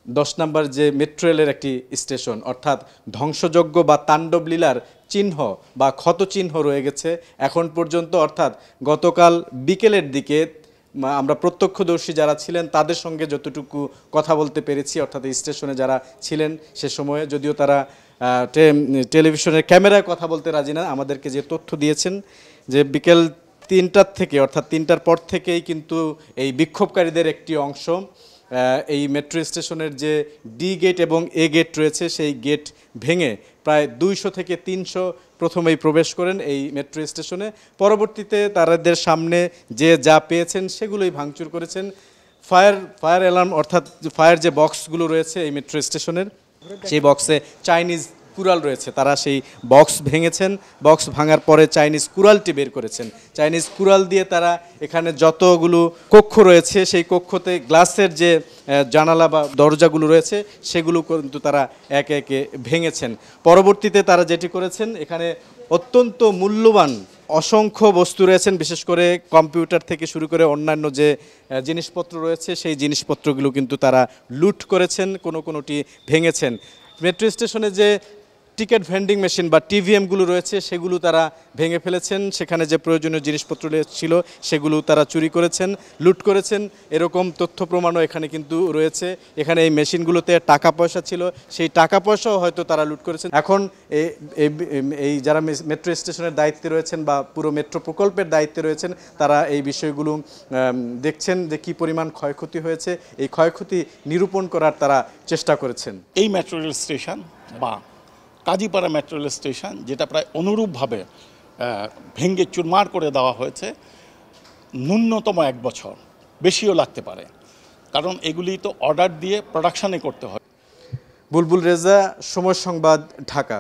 10 নম্বর যে মেট্রো রেলের একটি স্টেশন, অর্থাৎ ধ্বংসযজ্ঞ বা তাণ্ডব লীলার চিহ্ন বা ক্ষতচিহ্ন রয়ে গেছে এখন পর্যন্ত। অর্থাৎ গতকাল বিকেলের দিকে আমরা প্রত্যক্ষদর্শী যারা ছিলেন তাদের সঙ্গে যতটুকু কথা বলতে পেরেছি, অর্থাৎ এই স্টেশনে যারা ছিলেন সে সময়ে, যদিও তারা টেলিভিশনের ক্যামেরায় কথা বলতে রাজি না, আমাদেরকে যে তথ্য দিয়েছেন যে বিকেল 3টার থেকে, অর্থাৎ 3টার পর থেকেই কিন্তু এই বিক্ষোভকারীদের একটি অংশ এই মেট্রো স্টেশনের যে ডি গেট এবং এ গেট রয়েছে সেই গেট ভেঙে প্রায় 200 থেকে 300 প্রথমেই প্রবেশ করেন এই মেট্রো স্টেশনে। পরবর্তীতে তাদের সামনে যে যা পেয়েছেন সেগুলোই ভাঙচুর করেছেন। ফায়ার অ্যালার্ম, অর্থাৎ ফায়ার যে বক্সগুলো রয়েছে এই মেট্রো স্টেশনের, সেই বক্সে চাইনিজ কুড়াল রয়েছে, তারা সেই বক্স ভেঙেছেন। বক্স ভাঙার পরে চাইনিজ কুড়ালটি বের করেছেন। চাইনিজ কুড়াল দিয়ে তারা এখানে যতগুলো কক্ষ রয়েছে সেই কক্ষতে গ্লাসের যে জানালা বা দরজাগুলো রয়েছে সেগুলো কিন্তু তারা একে একে ভেঙেছেন। পরবর্তীতে তারা যেটি করেছেন, এখানে অত্যন্ত মূল্যবান অসংখ্য বস্তু রয়েছেন, বিশেষ করে কম্পিউটার থেকে শুরু করে অন্যান্য যে জিনিসপত্র রয়েছে সেই জিনিসপত্রগুলো কিন্তু তারা লুট করেছেন, কোনোটি ভেঙেছেন। মেট্রো স্টেশনে যে টিকিট ভেন্ডিং মেশিন বা টিভিএমগুলো রয়েছে সেগুলো তারা ভেঙে ফেলেছেন, সেখানে যে প্রয়োজনীয় জিনিসপত্র ছিল সেগুলো তারা চুরি করেছেন, লুট করেছেন, এরকম তথ্য প্রমাণও এখানে কিন্তু রয়েছে। এখানে এই মেশিনগুলোতে টাকা পয়সা ছিল, সেই টাকা পয়সাও হয়তো তারা লুট করেছেন। এখন এই যারা মেট্রো স্টেশনের দায়িত্বে রয়েছেন বা পুরো মেট্রো প্রকল্পের দায়িত্বে রয়েছেন তারা এই বিষয়গুলো দেখছেন যে কী পরিমাণ ক্ষয়ক্ষতি হয়েছে, এই ক্ষয়ক্ষতি নিরূপণ করার তারা চেষ্টা করেছেন। এই মেট্রো রেল স্টেশন বা কাজীপাড়া মেট্রো রেল স্টেশন, যেটা প্রায় অনুরূপভাবে ভেঙে চুরমার করে দেওয়া হয়েছে, ন্যূনতম 1 বছর, বেশিও লাগতে পারে, কারণ এগুলি তো অর্ডার দিয়ে প্রোডাকশানে করতে হয়। বুলবুল রেজা, সময় সংবাদ, ঢাকা।